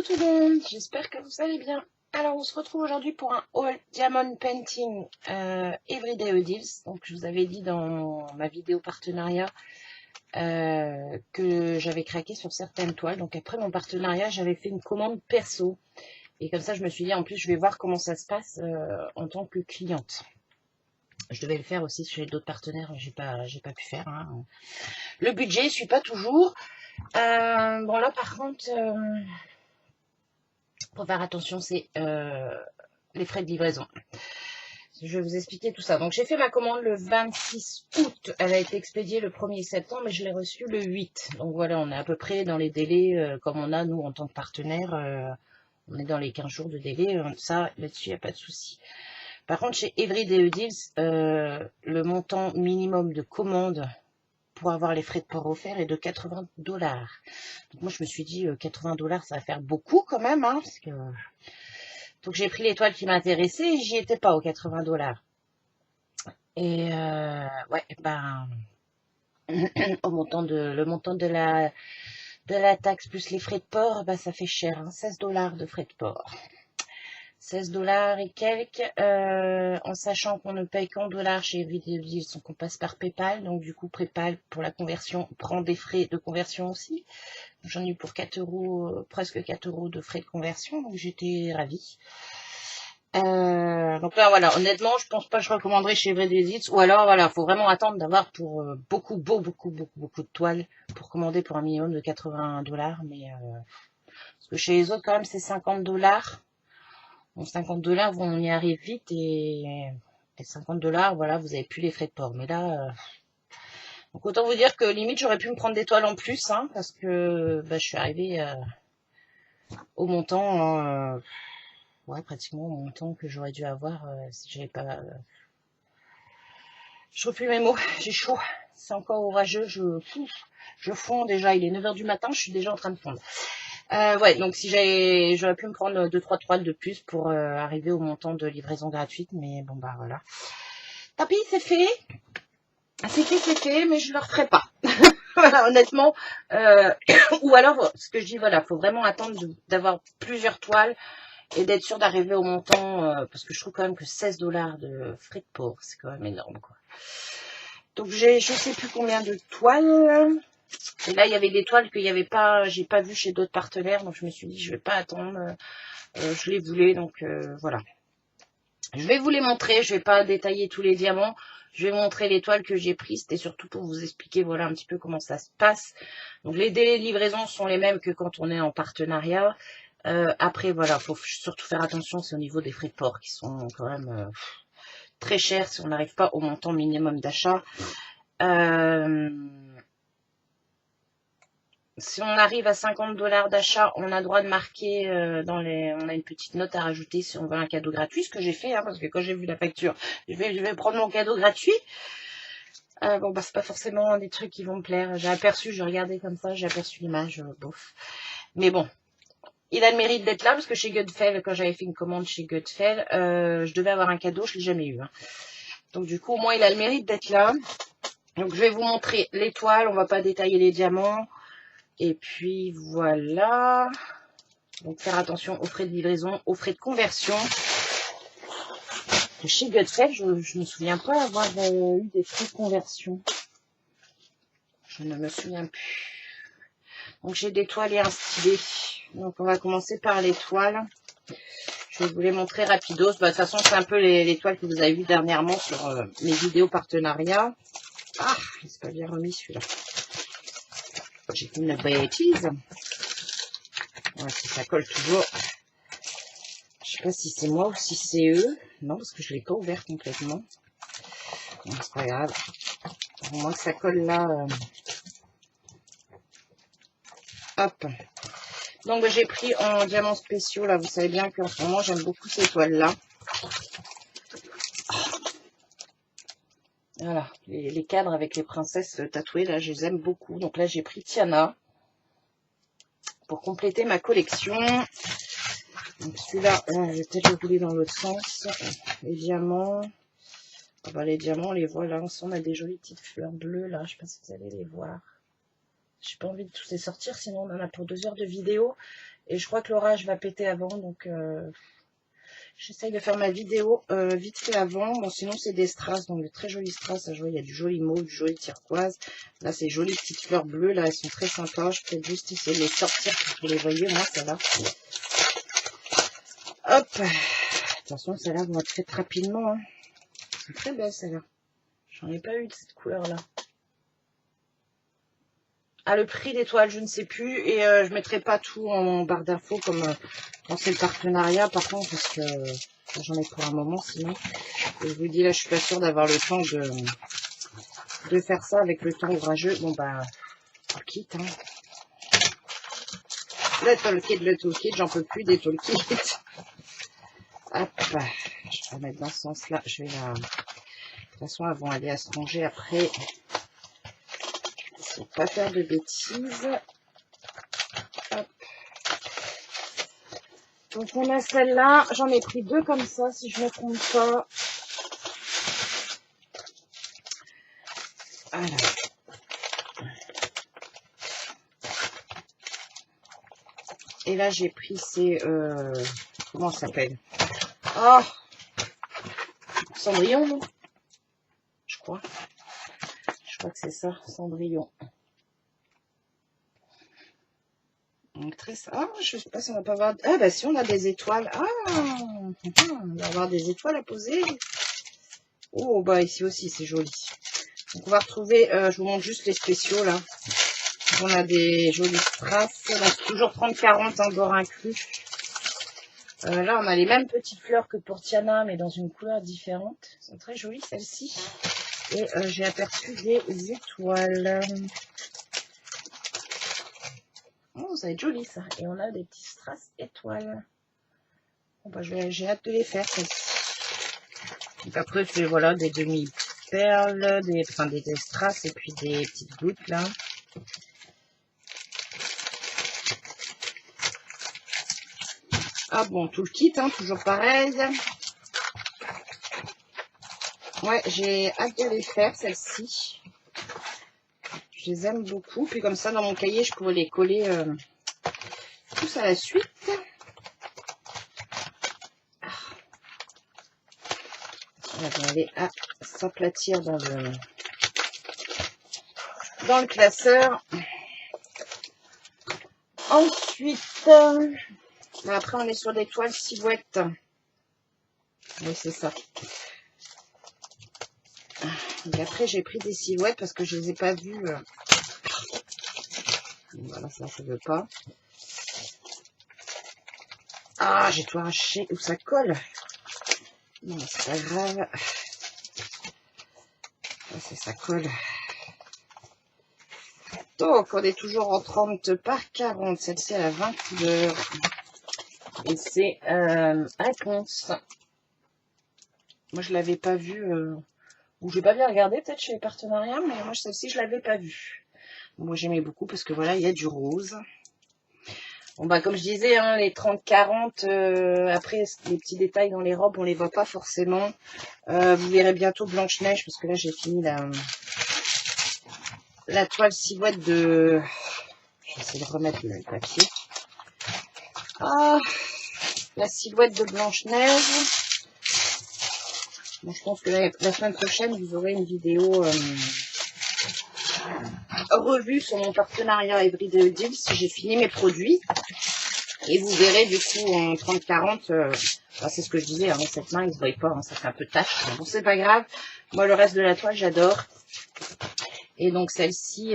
tout le monde, j'espère que vous allez bien. Alors on se retrouve aujourd'hui pour un All Diamond Painting Everyday Deals. Donc je vous avais dit dans ma vidéo partenariat que j'avais craqué sur certaines toiles. Donc après mon partenariat, j'avais fait une commande perso. Et comme ça je me suis dit en plus je vais voir comment ça se passe en tant que cliente. Je devais le faire aussi chez d'autres partenaires, j'ai pas pu faire. Hein. Le budget ne suit pas toujours. Bon là par contre... faut faire attention, c'est les frais de livraison. Je vais vous expliquer tout ça. Donc, j'ai fait ma commande le 26 août. Elle a été expédiée le 1er septembre et je l'ai reçue le 8. Donc, voilà, on est à peu près dans les délais comme on a, nous, en tant que partenaire. On est dans les 15 jours de délai. Ça, là-dessus, il n'y a pas de souci. Par contre, chez Everyday Deals, le montant minimum de commande pour avoir les frais de port offerts est de 80 $. Donc moi je me suis dit 80 $, ça va faire beaucoup quand même, hein, parce que... Donc j'ai pris l'étoile qui m'intéressait et j'y étais pas aux 80 $. Et ouais, ben le montant de la taxe plus les frais de port, ben, ça fait cher, hein, 16 $ de frais de port. 16 $ et quelques, en sachant qu'on ne paye qu'en dollars chez Everyday Deals, donc on passe par PayPal, donc du coup PayPal pour la conversion prend des frais de conversion aussi. J'en ai eu pour 4 €, presque 4 € de frais de conversion, donc j'étais ravie. Donc là voilà, honnêtement je pense pas que je recommanderais chez Everyday Deals, ou alors voilà, faut vraiment attendre d'avoir pour beaucoup de toiles pour commander pour un minimum de 80 $, mais parce que chez les autres quand même c'est 50 $. Bon, 50 $, on y arrive vite et 50 $, voilà, vous avez plus les frais de port. Mais là, donc autant vous dire que limite j'aurais pu me prendre des toiles en plus, hein, parce que bah, je suis arrivée au montant, ouais, pratiquement au montant que j'aurais dû avoir si j'avais pas. Je trouve plus mes mots, j'ai chaud, c'est encore orageux, je fonds déjà, il est 9 h du matin, je suis déjà en train de fondre. Ouais, donc si j'aurais pu me prendre 2-3 toiles de plus pour arriver au montant de livraison gratuite, mais bon bah voilà. Tant pis, c'est fait, mais je ne le referai pas. Voilà, honnêtement. Ou alors, ce que je dis, voilà, faut vraiment attendre d'avoir plusieurs toiles et d'être sûr d'arriver au montant, parce que je trouve quand même que 16 $ de frais de port, c'est quand même énorme, quoi. Donc je sais plus combien de toiles. Et là, il y avait des toiles que j'ai pas vu chez d'autres partenaires, donc je me suis dit, je vais pas attendre. Je les voulais, donc voilà. Je vais vous les montrer, je vais pas détailler tous les diamants. Je vais vous montrer les toiles que j'ai prises. C'était surtout pour vous expliquer, voilà, un petit peu comment ça se passe. Donc, les délais de livraison sont les mêmes que quand on est en partenariat. Après, voilà, faut surtout faire attention, c'est au niveau des frais de port qui sont quand même très chers si on n'arrive pas au montant minimum d'achat. Si on arrive à 50 $ d'achat, on a droit de marquer on a une petite note à rajouter si on veut un cadeau gratuit, ce que j'ai fait, hein, parce que quand j'ai vu la facture, je vais prendre mon cadeau gratuit. Bon, bah, c'est pas forcément des trucs qui vont me plaire. J'ai regardé comme ça, j'ai aperçu l'image, bof. Mais bon, il a le mérite d'être là, parce que chez Godfell, quand j'avais fait une commande chez Godfell, je devais avoir un cadeau, je l'ai jamais eu. Hein. Donc du coup, au moins, il a le mérite d'être là. Donc je vais vous montrer les toiles, on va pas détailler les diamants. Et puis voilà. Donc faire attention aux frais de livraison, aux frais de conversion. Chez Godfell, je ne me souviens pas avoir eu des frais de conversion. Je ne me souviens plus. Donc j'ai des toiles et un stylet. Donc on va commencer par les toiles. Je vais vous les montrer rapidos. Bah, de toute façon, c'est un peu les toiles que vous avez vues dernièrement sur mes vidéos partenariat. Ah, c'est pas bien remis celui-là. J'ai fait une bêtise. Ouais, si ça colle toujours. Je sais pas si c'est moi ou si c'est eux. Non, parce que je ne l'ai pas ouvert complètement. Bon, c'est pas grave. Au moins que ça colle là. Hop. Donc j'ai pris en diamants spéciaux. Là, vous savez bien qu'en ce moment, j'aime beaucoup ces toiles-là. Voilà, les cadres avec les princesses tatouées, là, je les aime beaucoup. Donc là, j'ai pris Tiana pour compléter ma collection. Donc celui-là, je vais peut-être le rouler dans l'autre sens. Les diamants. Ah bah, les diamants, on les voit là. On a des jolies petites fleurs bleues là. Je sais pas si vous allez les voir. J'ai pas envie de tous les sortir, sinon on en a pour 2 heures de vidéo. Et je crois que l'orage va péter avant, donc j'essaye de faire ma vidéo vite fait avant. Bon, sinon c'est des strass, donc de très jolis strass à jouer. Il y a du joli mauve, du joli turquoise. Là, ces jolies petites fleurs bleues, là, elles sont très sympas. Je peux juste essayer de les sortir pour que vous les voyez. Moi, ça va. Hop. De toute façon, celles-là vont être faites rapidement. Hein. Elles sont très belles, celles-là. J'en ai pas eu de cette couleur-là. Ah, le prix des toiles, je ne sais plus. Et je mettrai pas tout en barre d'infos comme quand c'est le partenariat, par contre, parce que j'en ai pour un moment sinon. Et je vous dis, là, je suis pas sûre d'avoir le temps de faire ça avec le temps ouvrageux. Bon, bah, toolkit, hein. Le toolkit, j'en peux plus des toolkits. Hop, je vais la mettre dans ce sens-là. Je vais la... De toute façon, elles vont aller à se ranger après. Pour pas faire de bêtises. Hop. Donc on a celle-là, j'en ai pris deux comme ça si je ne me trompe pas. Voilà. Et là j'ai pris ces... comment ça s'appelle? Oh, Cendrillon, non? Je crois que c'est ça, Cendrillon. Donc très ça. Ah, je sais pas si on va pas avoir... Ah bah si on a des étoiles. Ah, on va avoir des étoiles à poser. Oh bah ici aussi c'est joli. Donc on va retrouver, je vous montre juste les spéciaux là. On a des jolies strass. Donc toujours 30-40 hein, bord inclus. Là on a les mêmes petites fleurs que pour Tiana mais dans une couleur différente. Elles sont très jolies celles-ci. Et j'ai aperçu des étoiles. Oh, ça va être joli ça. Et on a des petits strass étoiles. Bon, bah, j'ai hâte de les faire celles-ci. Donc après, c'est voilà, des demi-perles, des strass et puis des petites gouttes là. Ah bon, tout le kit, hein, toujours pareil. Ouais, j'ai hâte de les faire celles-ci. Je les aime beaucoup. Puis comme ça, dans mon cahier, je pourrais les coller tous à la suite. On va aller à s'aplatir dans le classeur. Ensuite, après on est sur des toiles silhouettes. Oui, c'est ça. Et après, j'ai pris des silhouettes parce que je les ai pas vues. Voilà, ça ne veut pas. Ah, j'ai tout arraché. Où ça colle? Non, c'est pas grave. Ça colle. Donc, on est toujours en 30 par 40. Celle-ci, elle a 20 couleurs. Et c'est réponse. Moi, je l'avais pas vue. Ou je n'ai pas bien regardé, peut-être chez les partenariats. Mais moi, celle-ci, je l'avais pas vue. Moi, j'aimais beaucoup parce que voilà, il y a du rose. Bon, bah, comme je disais, hein, les 30-40, après, les petits détails dans les robes, on les voit pas forcément. Vous verrez bientôt Blanche-Neige, parce que là, j'ai fini la toile silhouette de... Je vais essayer de remettre le papier. Ah, la silhouette de Blanche-Neige. Bon, je pense que la semaine prochaine, vous aurez une vidéo revue sur mon partenariat Everyday Deals. J'ai fini mes produits. Et vous verrez du coup en 30-40, c'est ce que je disais, hein, cette main, il ne se voit pas, hein, ça fait un peu de tache. Bon, c'est pas grave. Moi, le reste de la toile, j'adore. Et donc, celle-ci,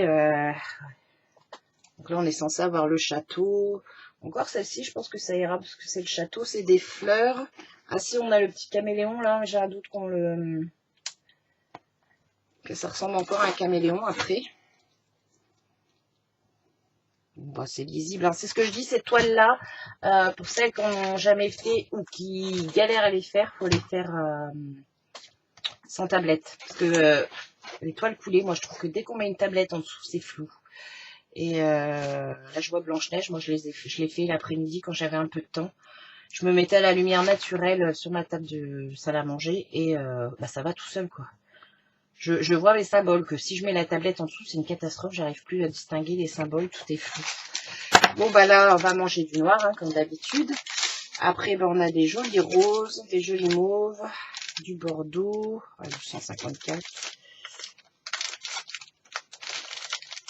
donc là, on est censé avoir le château. Encore celle-ci, je pense que ça ira parce que c'est le château, c'est des fleurs. Ah si, on a le petit caméléon là, j'ai un doute que ça ressemble encore à un caméléon après. Bon, c'est lisible, hein. C'est ce que je dis, ces toiles-là, pour celles qui n'ont jamais fait ou qui galèrent à les faire, il faut les faire sans tablette. Parce que les toiles coulées, moi je trouve que dès qu'on met une tablette en dessous, c'est flou. Et là, je vois Blanche-Neige, moi je l'ai fait l'après-midi quand j'avais un peu de temps. Je me mettais à la lumière naturelle sur ma table de salle à manger et ça va tout seul, quoi. Je vois les symboles, que si je mets la tablette en dessous, c'est une catastrophe, j'arrive plus à distinguer les symboles, tout est flou. Bon, bah là, on va manger du noir, hein, comme d'habitude. Après, bah, on a des jolis roses, des jolis mauves, du bordeaux, du 154.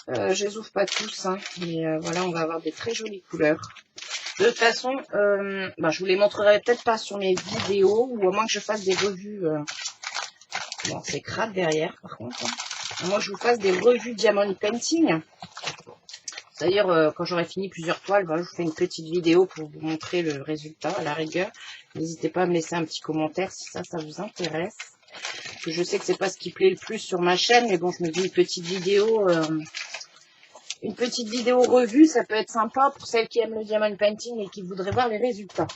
Je les ouvre pas tous, hein, mais voilà, on va avoir des très jolies couleurs. De toute façon, bah, je vous les montrerai peut-être pas sur mes vidéos, ou à moins que je fasse des revues. Bon, c'est crade derrière, par contre. Hein. À moins que je vous fasse des revues Diamond Painting. D'ailleurs, quand j'aurai fini plusieurs toiles, bah, je vous fais une petite vidéo pour vous montrer le résultat à la rigueur. N'hésitez pas à me laisser un petit commentaire si ça vous intéresse. Parce que je sais que c'est pas ce qui plaît le plus sur ma chaîne, mais bon, je me dis une petite vidéo revue, ça peut être sympa pour celles qui aiment le Diamond Painting et qui voudraient voir les résultats.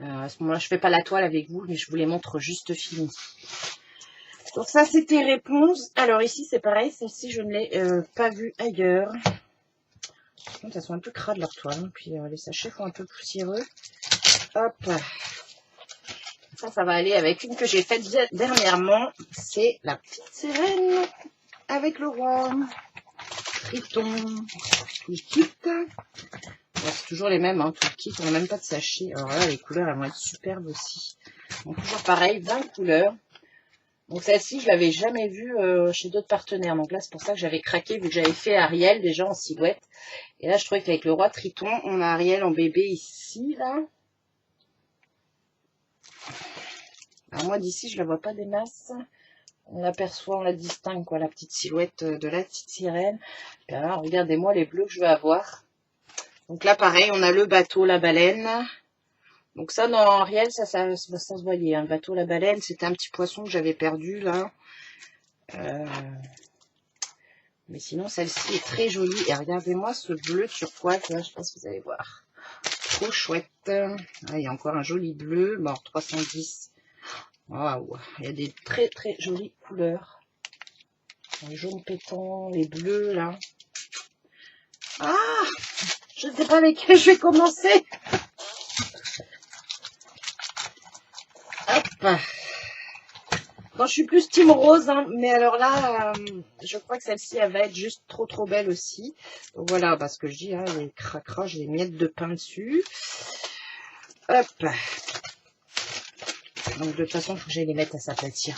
À ce moment-là, je fais pas la toile avec vous, mais je vous les montre juste finies. Donc ça, c'était réponse. Alors ici, c'est pareil. Celle-ci, je ne l'ai pas vue ailleurs. Par contre, elles sont un peu crades, leurs toiles. Puis les sachets font un peu poussiéreux. Hop. Ça va aller avec une que j'ai faite dernièrement. C'est la petite sirène avec le roi. Triton. Tout le kit. C'est toujours les mêmes, hein, tout le kit. On n'a même pas de sachet. Alors là, les couleurs, elles vont être superbes aussi. Donc toujours pareil, 20 couleurs. Donc celle-ci, je l'avais jamais vue chez d'autres partenaires. Donc là, c'est pour ça que j'avais craqué, vu que j'avais fait Ariel déjà en silhouette. Et là, je trouvais qu'avec le roi Triton, on a Ariel en bébé ici, là. Alors moi, d'ici, je la vois pas des masses. On l'aperçoit, on la distingue, quoi, la petite silhouette de la petite sirène. Et alors, regardez-moi les bleus que je vais avoir. Donc là, pareil, on a le bateau, la baleine. Donc ça, dans Ariel, ça se voyait. Un bateau, la baleine, c'était un petit poisson que j'avais perdu, là. Mais sinon, celle-ci est très jolie. Et regardez-moi ce bleu turquoise, là, je ne sais pas si vous allez voir. Trop chouette. Ah, il y a encore un joli bleu. Bon, 310. Waouh. Il y a des très, très jolies couleurs. Les jaunes pétants, les bleus, là. Ah, je ne sais pas lesquels je vais commencer. Hop. Bon, je suis plus team rose, hein, mais alors là, je crois que celle-ci, elle va être juste trop trop belle aussi. Donc voilà, parce que je dis, hein, les cracras, j'ai des miettes de pain dessus. Hop. Donc de toute façon, il faut que j'aille les mettre à s'aplatir.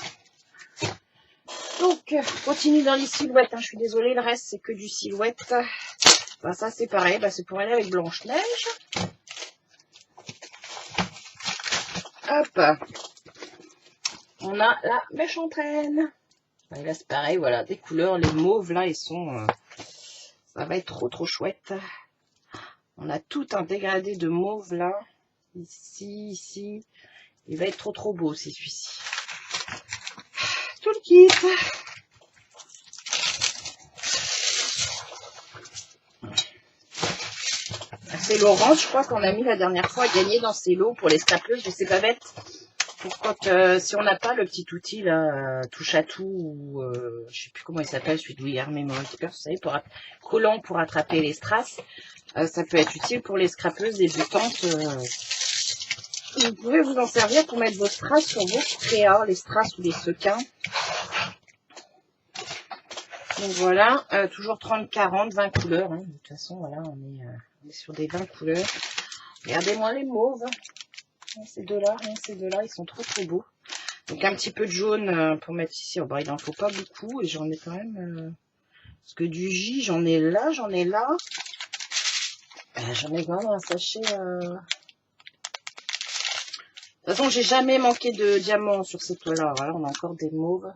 Donc, continue dans les silhouettes. Hein, je suis désolée, le reste, c'est que du silhouette. Ben, ça, c'est pareil, ben, c'est pour aller avec Blanche-Neige. Hop. On a la méchante reine. Et là, c'est pareil, voilà, des couleurs. Les mauves, là, ils sont... ça va être trop, trop chouette. On a tout un dégradé de mauve, là. Ici, ici. Il va être trop, trop beau, c'est celui-ci. Tout le kit. C'est l'orange, je crois qu'on a mis la dernière fois à gagner dans ces lots pour les stapleuses. Je sais pas bête. Pour quand, si on n'a pas le petit outil là, touche à tout, ou je sais plus comment il s'appelle, celui de Louis Memory Keeper, vous savez, collant pour attraper les strass, ça peut être utile pour les scrapeuses débutantes. Vous pouvez vous en servir pour mettre vos strass sur vos créas, les strass ou les sequins. Donc voilà, toujours 30, 40, 20 couleurs. Hein. De toute façon, voilà, on est sur des 20 couleurs. Regardez-moi les mauves. Ces deux-là, ils sont trop trop beaux. Donc un petit peu de jaune pour mettre ici. Oh, bah, il n'en faut pas beaucoup et j'en ai quand même... parce que du J, j'en ai là, j'en ai là. J'en ai quand même un sachet... De toute façon, j'ai jamais manqué de diamants sur ces toiles-là. Voilà, on a encore des mauves.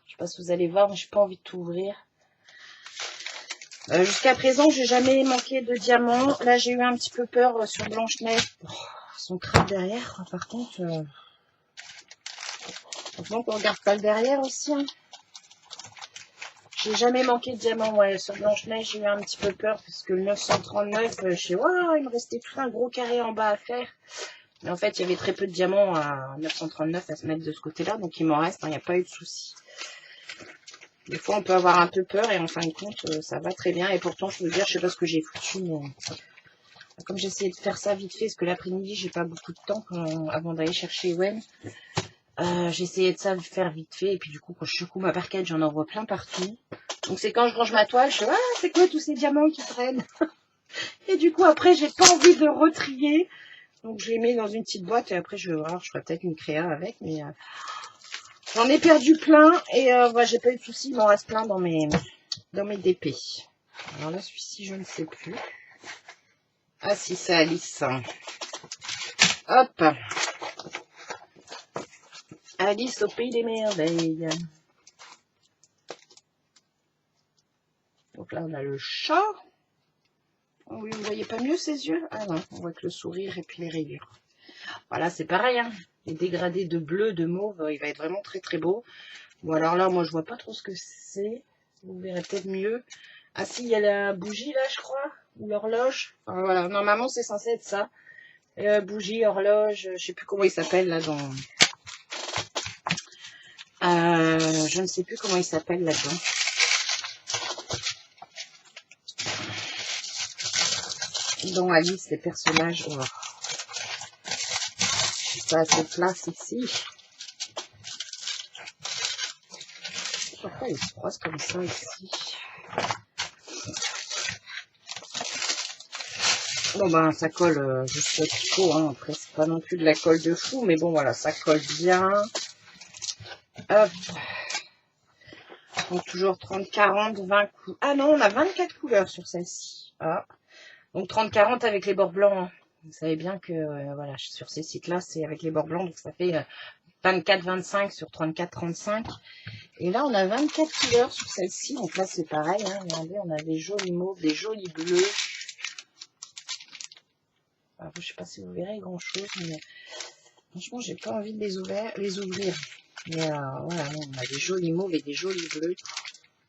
Je sais pas si vous allez voir, mais j'ai pas envie de tout ouvrir. Jusqu'à présent, j'ai jamais manqué de diamants. Là, j'ai eu un petit peu peur sur Blanche-Neige. Oh, son crâne derrière, quoi. Par contre... Donc, on regarde pas le derrière aussi. Hein. J'ai jamais manqué de diamants. Ouais, sur Blanche-Neige, j'ai eu un petit peu peur parce que le 939, je sais, wow, il me restait tout un gros carré en bas à faire. Mais en fait, il y avait très peu de diamants à 939 à se mettre de ce côté-là. Donc, il m'en reste. Il n'y a pas eu de souci. Des fois, on peut avoir un peu peur et en fin de compte, ça va très bien. Et pourtant, je veux dire, je sais pas ce que j'ai foutu. Mais... comme j'ai essayé de faire ça vite fait, parce que l'après-midi, j'ai pas beaucoup de temps avant d'aller chercher Ewen. J'ai essayé de ça faire vite fait. Et puis du coup, quand je secoue ma parquet, j'en envoie plein partout. Donc c'est quand je range ma toile, je fais, ah, c'est quoi tous ces diamants qui traînent? Et du coup, après, j'ai pas envie de retrier. Donc, je les mets dans une petite boîte et après, je vais voir, je ferai peut-être une créa avec. Mais j'en ai perdu plein et ouais, j'ai pas eu de soucis. Il m'en reste plein dans mes DP. Alors là, celui-ci, je ne sais plus. Ah si, c'est Alice. Hop. Alice au pays des merveilles. Donc là, on a le chat. Oh oui, vous voyez pas mieux ses yeux? Ah non, on voit que le sourire et puis les rayures. Voilà, c'est pareil, hein. Les dégradés de bleu, de mauve, il va être vraiment très très beau. Bon, alors là, moi, je vois pas trop ce que c'est. Vous verrez peut-être mieux. Ah si, il y a la bougie là, je crois, ou l'horloge. Enfin, voilà, normalement, c'est censé être ça. Bougie, horloge, je sais plus comment il s'appelle là dans... je ne sais plus comment il s'appelle là-dedans. Dans Alice, les personnages... Oh. Ça a cette place ici. Pourquoi ils se croisent comme ça ici? Bon ben ça colle juste ce qu'il faut, hein. Après c'est pas non plus de la colle de fou, mais bon voilà, ça colle bien. Hop. Donc toujours 30, 40, 20 coups. Ah non, on a 24 couleurs sur celle-ci. Ah. Donc 30, 40 avec les bords blancs. Hein. Vous savez bien que voilà, sur ces sites-là, c'est avec les bords blancs, donc ça fait 24, 25 sur 34, 35. Et là, on a 24 couleurs sur celle-ci. Donc là, c'est pareil. Hein. Regardez, on a des jolis mauves, des jolis bleus. Alors, je sais pas si vous verrez grand-chose, mais franchement, j'ai pas envie de les ouvrir. Mais voilà, on a des jolis mauves et des jolis bleus.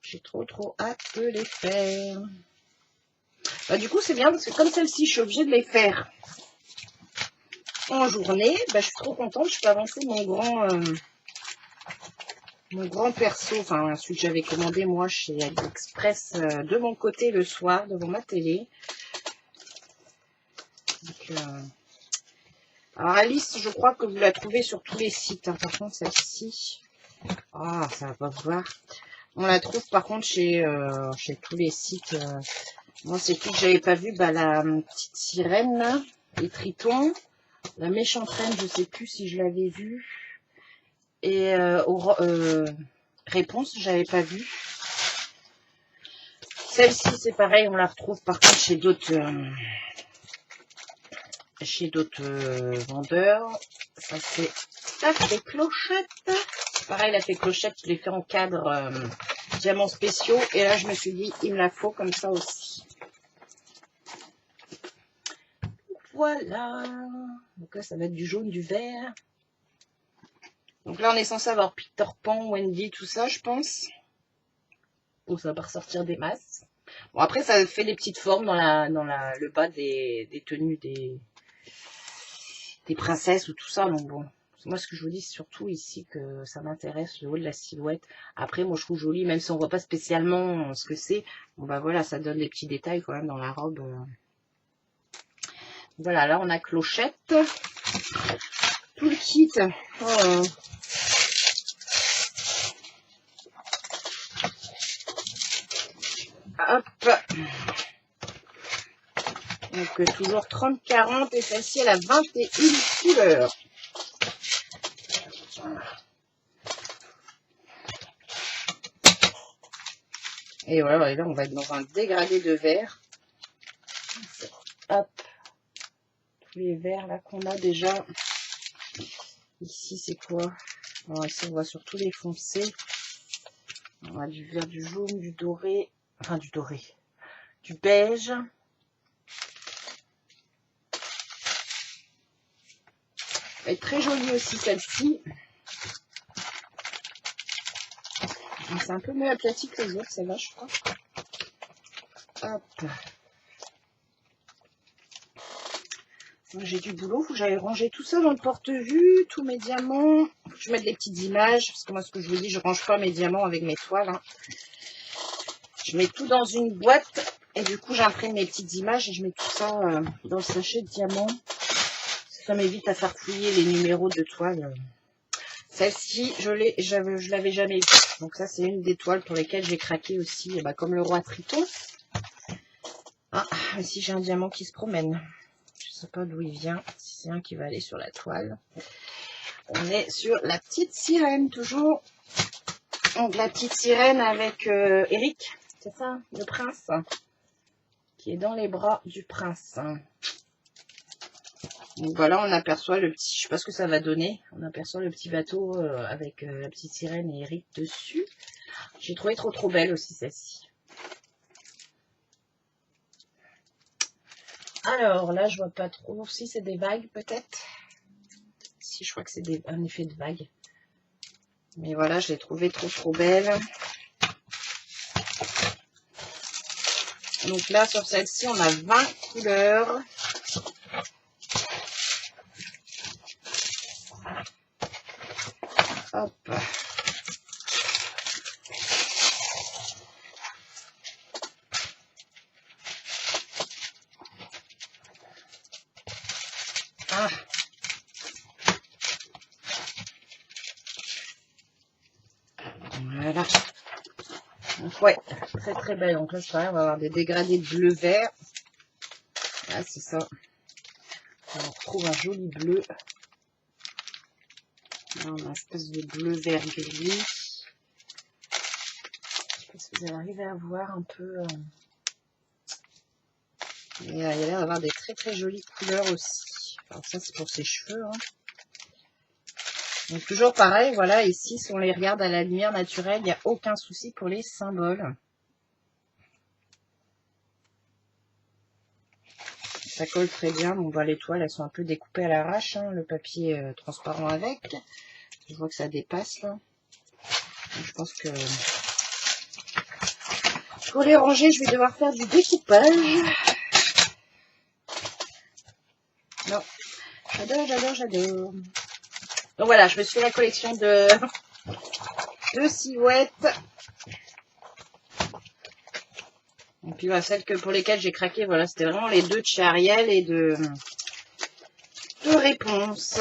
J'ai trop hâte de les faire. Bah, du coup, c'est bien parce que comme celle-ci, je suis obligée de les faire en journée. Bah, je suis trop contente. Je peux avancer mon grand perso. Enfin, celui que j'avais commandé, moi, chez AliExpress, de mon côté le soir, devant ma télé. Donc, alors, Alice, je crois que vous la trouvez sur tous les sites. Hein. Par contre, celle-ci... Ah, ça va pas voir. On la trouve par contre chez tous les sites. Moi, c'est tout que j'avais pas vu. Bah, la petite sirène, là, les tritons. La méchante reine, je sais plus si je l'avais vue. Et réponse, j'avais pas vu. Celle-ci, c'est pareil, on la retrouve par contre chez d'autres vendeurs. Ça, c'est la fée clochette. Pareil, la fée clochette, je l'ai fait en cadre diamants spéciaux. Et là, je me suis dit, il me la faut comme ça aussi. Voilà. Donc là, ça va être du jaune, du vert. Donc là, on est censé avoir Peter Pan, Wendy, tout ça, je pense. Donc ça va pas ressortir des masses. Bon, après, ça fait des petites formes dans le bas des tenues des princesses ou tout ça. Donc bon, moi, ce que je vous dis, c'est surtout ici que ça m'intéresse, le haut de la silhouette. Après, moi, je trouve joli, même si on voit pas spécialement ce que c'est. Bon, bah voilà, ça donne des petits détails quand même dans la robe. Voilà, là, on a clochette. Tout le kit. Oh. Hop. Donc, toujours 30, 40. Et celle-ci, elle a 21 couleurs. Et voilà, et là, on va être dans un dégradé de vert. Hop. Tous les verts, là, qu'on a déjà. Ici, c'est quoi? Alors, ici, on voit surtout les foncés. On a du vert, du jaune, du doré. Enfin, du doré. Du beige. Elle est très jolie aussi, celle-ci. C'est un peu mieux aplati que les autres, celle-là, je crois. Hop. J'ai du boulot, faut que j'aille ranger tout ça dans le porte-vue, tous mes diamants. Faut que je mette des petites images, parce que moi, ce que je vous dis, je range pas mes diamants avec mes toiles. Hein. Je mets tout dans une boîte, et du coup, j'imprime mes petites images, et je mets tout ça dans le sachet de diamants. Ça m'évite à faire fouiller les numéros de toile. Celle-ci, je l'avais jamais vue. Donc ça, c'est une des toiles pour lesquelles j'ai craqué aussi, et bah, comme le roi Triton. Ah, ici j'ai un diamant qui se promène. Je sais pas d'où il vient. Si c'est un qui va aller sur la toile. On est sur la petite sirène toujours. Donc la petite sirène avec Eric. C'est ça, le prince. Qui est dans les bras du prince. Donc voilà, on aperçoit le petit, je sais pas ce que ça va donner. On aperçoit le petit bateau avec la petite sirène et Eric dessus. J'ai trouvé trop belle aussi celle-ci. Alors là, je vois pas trop. Si c'est des vagues peut-être. Si, je crois que c'est un effet de vague. Mais voilà, je l'ai trouvée trop belle. Donc là, sur celle-ci, on a 20 couleurs. Hop. Ah. Voilà. Donc ouais, très belle. Donc là, c'est pareil, on va avoir des dégradés de bleu-vert. Là, c'est ça. On retrouve un joli bleu. Là, on a une espèce de bleu-vert gris. Je sais pas si vous allez arriver à voir un peu. Mais il y a l'air d'avoir des très jolies couleurs aussi. Alors ça, c'est pour ses cheveux. Hein. Donc toujours pareil, voilà, ici, si on les regarde à la lumière naturelle, il n'y a aucun souci pour les symboles. Ça colle très bien. Donc, les toiles, elles sont un peu découpées à l'arrache. Hein, le papier transparent avec. Je vois que ça dépasse là. Donc, je pense que pour les ranger, je vais devoir faire du découpage. Non, j'adore. Donc voilà, je me suis fait la collection de silhouettes. Et puis voilà, celles pour lesquelles j'ai craqué, voilà, c'était vraiment les deux de chez Ariel et de Réponse.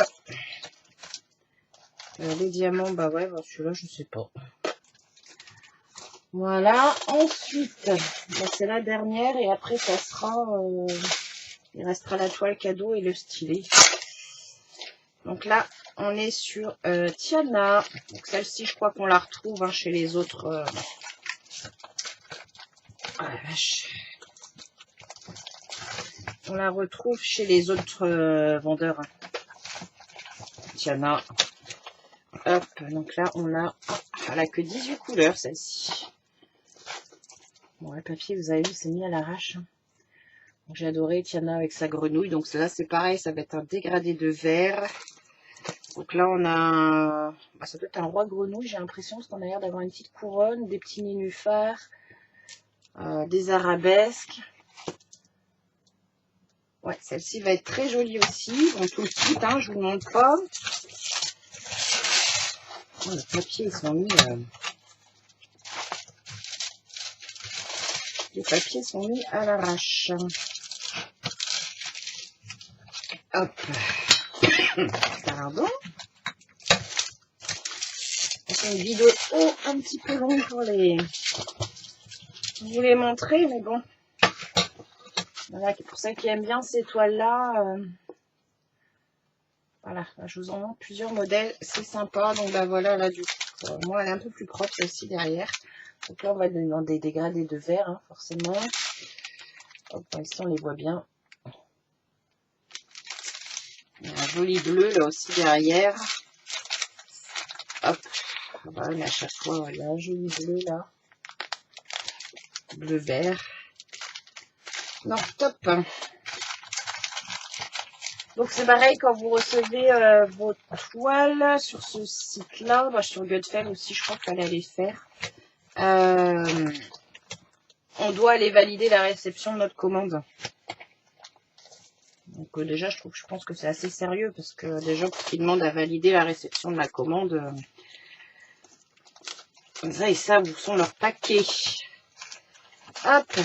Les diamants, bah ouais, bah celui-là, je sais pas. Voilà, ensuite, bah c'est la dernière et après ça sera, il restera la toile cadeau et le stylet. Donc là, on est sur Tiana. Donc celle-ci, je crois qu'on la retrouve hein, chez les autres. Oh la vache. On la retrouve chez les autres vendeurs. Tiana. Hop, donc là, on a... Elle a que 18 couleurs, celle-ci. Bon, le papier, vous avez vu, c'est mis à l'arrache. J'ai adoré Tiana avec sa grenouille. Donc là, c'est pareil, ça va être un dégradé de vert. Donc là, on a... Bah, ça doit être un roi grenouille, j'ai l'impression, parce qu'on a l'air d'avoir une petite couronne, des petits nénuphars, des arabesques. Ouais, celle-ci va être très jolie aussi. Donc tout le kit, hein, je vous montre pas. Oh, le papier, ils sont mis... Les papiers sont mis à l'arrache. Hop. Pardon. C'est une vidéo un petit peu longue pour vous les montrer, mais bon. Voilà, pour celles qui aiment bien ces toiles-là, voilà, je vous en montre plusieurs modèles, c'est sympa. Donc là, voilà, là, du coup, moi, elle est un peu plus propre, celle-ci, derrière. Donc là, on va être dans des dégradés de vert, hein, forcément. Hop, ici, on les voit bien. Il y a un joli bleu, là aussi, derrière. Hop, voilà, mais à chaque fois, il y a un joli bleu, là. Bleu-vert. Non, top. Donc c'est pareil quand vous recevez vos toiles sur ce site-là. Moi, sur Gutfeld aussi, je crois qu'elle allait faire. On doit aller valider la réception de notre commande. Donc déjà, je pense que c'est assez sérieux parce que déjà, pour qu'ils demandent à valider la réception de la commande, ça, ils savent où sont leurs paquets. Hop.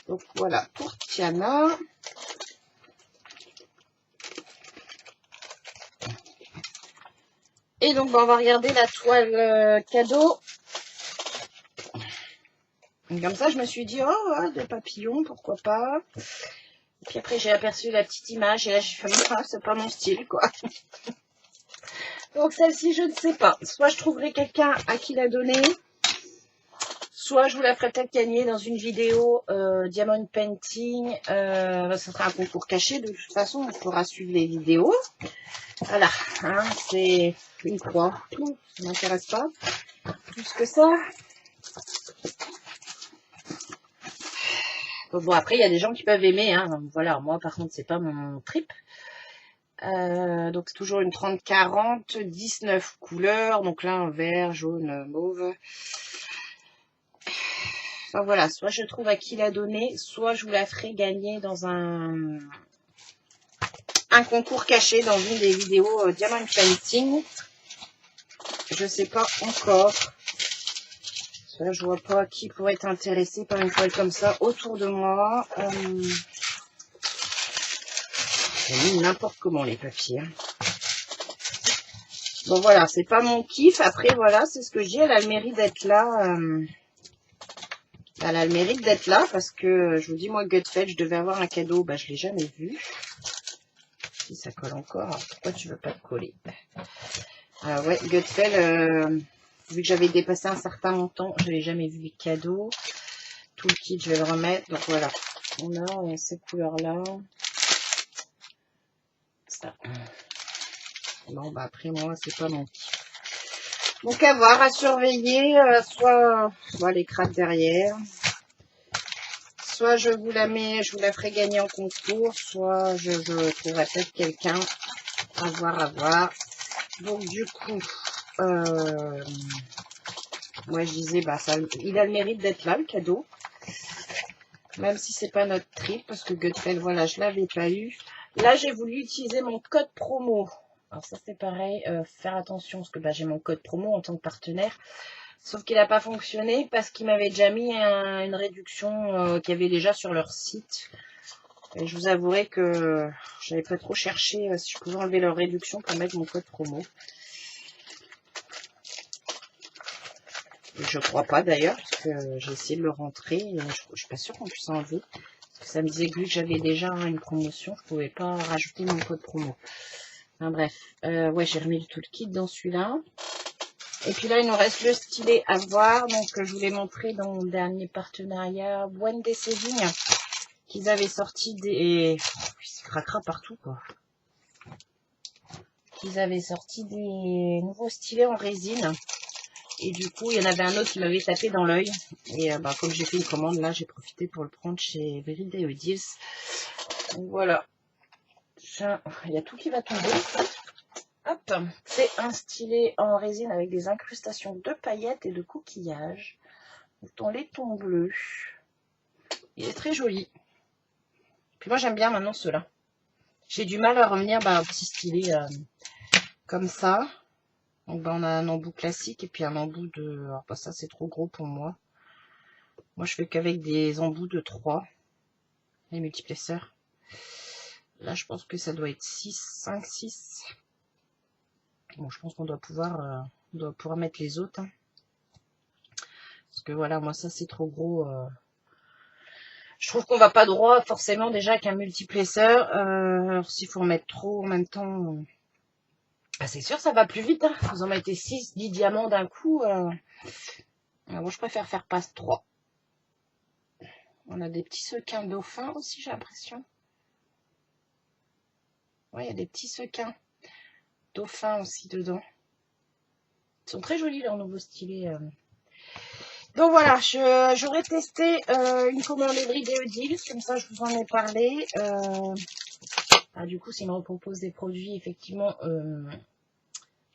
Donc voilà pour Tiana. Et donc, on va regarder la toile cadeau. Et comme ça, je me suis dit, oh, ouais, des papillons, pourquoi pas. Et puis après, j'ai aperçu la petite image et là, j'ai fait, ah, c'est pas mon style, quoi. Donc celle-ci, je ne sais pas. Soit je trouverai quelqu'un à qui la donner, soit je vous la ferai peut-être gagner dans une vidéo Diamond Painting. Ça sera un concours caché, de toute façon, on pourra suivre les vidéos. Voilà, hein, c'est une croix. Ça m'intéresse pas plus que ça. Bon, après, il y a des gens qui peuvent aimer. Hein. Voilà, moi, par contre, c'est pas mon trip. Donc, c'est toujours une 30-40, 19 couleurs. Donc là, un vert, jaune, mauve. Enfin, voilà, soit je trouve à qui la donner, soit je vous la ferai gagner dans un concours caché dans une des vidéos Diamond Painting. Je sais pas encore. Là, je vois pas qui pourrait être intéressé par une toile comme ça autour de moi. J'ai mis n'importe comment les papiers. Hein. Bon, voilà, c'est pas mon kiff. Après, voilà, c'est ce que je dis. Elle a le mérite d'être là. Elle a le mérite d'être là parce que, je vous dis, moi, Gutfeld, je devais avoir un cadeau. Bah, je l'ai jamais vu. Si ça colle encore, pourquoi tu veux pas te coller? Ouais, Gutfeld, vu que j'avais dépassé un certain montant, je n'avais jamais vu les cadeaux. Tout le kit, je vais le remettre. Donc voilà, on a ces couleurs-là. Ça. Bon, bah après, moi, c'est pas mon kit. Donc à voir, à surveiller, soit les craques derrière, soit je vous la mets, je vous la ferai gagner en concours, soit je trouverai peut-être quelqu'un. À voir. Donc du coup, moi je disais, bah ça, il a le mérite d'être là, le cadeau. Même si c'est pas notre trip, parce que Gutfeld, voilà, je l'avais pas eu. Là, j'ai voulu utiliser mon code promo. Alors ça, c'est pareil, faire attention, parce que bah, j'ai mon code promo en tant que partenaire. Sauf qu'il n'a pas fonctionné, parce qu'il m'avait déjà mis une réduction qu'il y avait déjà sur leur site. Et je vous avouerai que j'avais pas trop cherché si je pouvais enlever leur réduction pour mettre mon code promo. Je crois pas d'ailleurs, parce que j'ai essayé de le rentrer, et je suis pas sûre qu'on puisse enlever. Parce que ça me disait que vu que j'avais déjà une promotion, je pouvais pas rajouter mon code promo. Enfin, bref, ouais, j'ai remis tout le kit dans celui-là. Et puis là, il nous reste le stylet à voir. Donc, je vous l'ai montré dans mon dernier partenariat One Day Saving, qu'ils avaient sorti des... c'est cracra partout, quoi. Qu'ils avaient sorti des nouveaux stylets en résine. Et du coup, il y en avait un autre qui m'avait tapé dans l'œil. Et bah, comme j'ai fait une commande, là, j'ai profité pour le prendre chez Everyday Deals. Donc voilà. Il y a tout qui va tomber. Hop. C'est un stylet en résine avec des incrustations de paillettes et de coquillages. Dans les tons bleus. Il est très joli. Puis moi, j'aime bien maintenant ceux-là. J'ai du mal à revenir au petit stylet comme ça. Donc on a un embout classique et puis un embout de... Alors bah, ça c'est trop gros pour moi. Moi je fais qu'avec des embouts de 3. Les multiplesseurs. Là je pense que ça doit être 6, 5, 6. Bon je pense qu'on doit pouvoir mettre les autres. Hein. Parce que voilà, moi ça c'est trop gros. Je trouve qu'on va pas droit forcément déjà avec un multiplesseur. Alors s'il faut en mettre trop en même temps... Ah, c'est sûr, ça va plus vite. Hein. Vous en mettez 6, 10 diamants d'un coup. Moi, je préfère faire passe 3. On a des petits sequins dauphins aussi, j'ai l'impression. Oui, il y a des petits sequins dauphins aussi dedans. Ils sont très jolis, leurs nouveaux stylets. Donc voilà, j'aurais testé une commande Everyday Deals. Comme ça, je vous en ai parlé. Du coup, s'ils me proposent des produits, effectivement...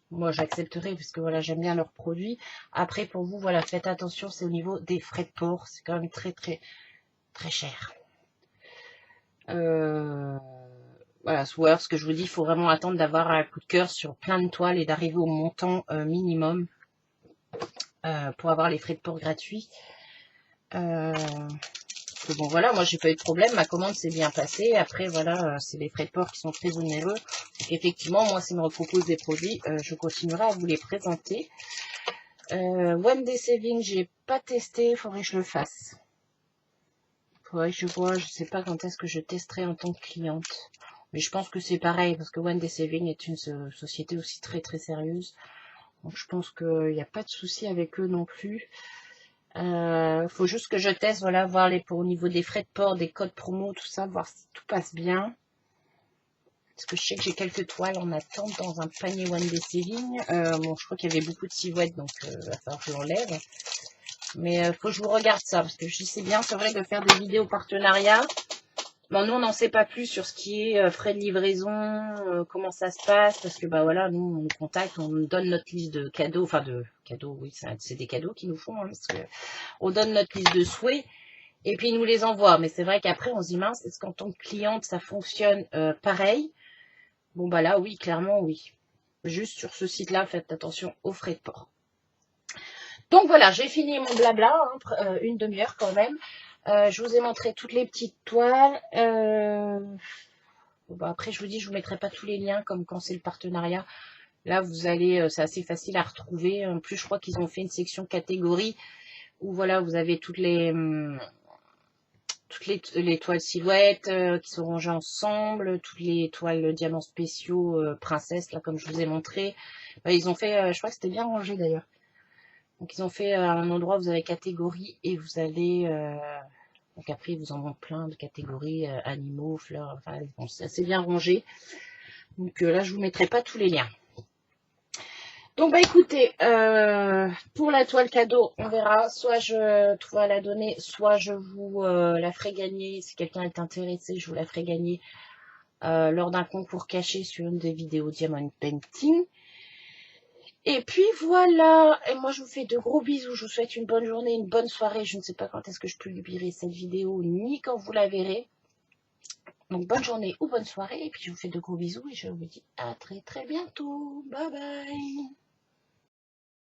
moi, j'accepterai parce que voilà, j'aime bien leurs produits. Après, pour vous, voilà, faites attention, c'est au niveau des frais de port. C'est quand même très, très, très cher. Voilà, ce que je vous dis, il faut vraiment attendre d'avoir un coup de cœur sur plein de toiles et d'arriver au montant minimum pour avoir les frais de port gratuits. Que bon, voilà, moi, j'ai pas eu de problème. Ma commande s'est bien passée. Après, voilà, c'est les frais de port qui sont très onéreux. Donc, effectivement, moi, si me propose des produits, je continuerai à vous les présenter. One Day Saving, j'ai pas testé, il faudrait que je le fasse. Faudrait que je vois, je sais pas quand est-ce que je testerai en tant que cliente. Mais je pense que c'est pareil, parce que One Day Saving est une société aussi très très sérieuse. Donc je pense qu'il n'y a pas de souci avec eux non plus. Faut juste que je teste, voilà, voir au niveau des frais de port, des codes promo, tout ça, voir si tout passe bien. Parce que je sais que j'ai quelques toiles en attente dans un panier One Day Saving. Bon, je crois qu'il y avait beaucoup de silhouettes, donc il va falloir que je l'enlève. Mais faut que je vous regarde ça, parce que je sais bien, c'est vrai, de faire des vidéos partenariat. Bon, nous, on n'en sait pas plus sur ce qui est frais de livraison, comment ça se passe, parce que bah voilà, nous, on nous contacte, on nous donne notre liste de cadeaux, enfin de cadeaux, oui, c'est des cadeaux qu'ils nous font, hein, parce que on donne notre liste de souhaits, et puis ils nous les envoient. Mais c'est vrai qu'après, on se dit, mince, est-ce qu'en tant que cliente, ça fonctionne pareil? Bon, bah là, oui, clairement, oui. Juste sur ce site-là, faites attention aux frais de port. Donc voilà, j'ai fini mon blabla, hein, une demi-heure quand même. Je vous ai montré toutes les petites toiles. Bon, bah après, je vous dis, je vous mettrai pas tous les liens comme quand c'est le partenariat. Là, vous allez, c'est assez facile à retrouver. En plus, je crois qu'ils ont fait une section catégorie où voilà, vous avez toutes les toiles silhouettes qui sont rangées ensemble, toutes les toiles diamants spéciaux princesse, là, comme je vous ai montré. Ils ont fait, je crois que c'était bien rangé d'ailleurs. Donc, ils ont fait un endroit où vous avez catégorie et vous allez... donc après, ils vous en montrent plein de catégories, animaux, fleurs, enfin, bon, c'est assez bien rangé. Donc là, je vous mettrai pas tous les liens. Donc, bah écoutez, pour la toile cadeau, on verra. Soit je trouve à la donner, soit je vous la ferai gagner. Si quelqu'un est intéressé, je vous la ferai gagner lors d'un concours caché sur une des vidéos Diamond Painting. Et puis voilà, et moi je vous fais de gros bisous, je vous souhaite une bonne journée, une bonne soirée. Je ne sais pas quand est-ce que je publierai cette vidéo, ni quand vous la verrez. Donc bonne journée ou bonne soirée, et puis je vous fais de gros bisous et je vous dis à très très bientôt. Bye bye.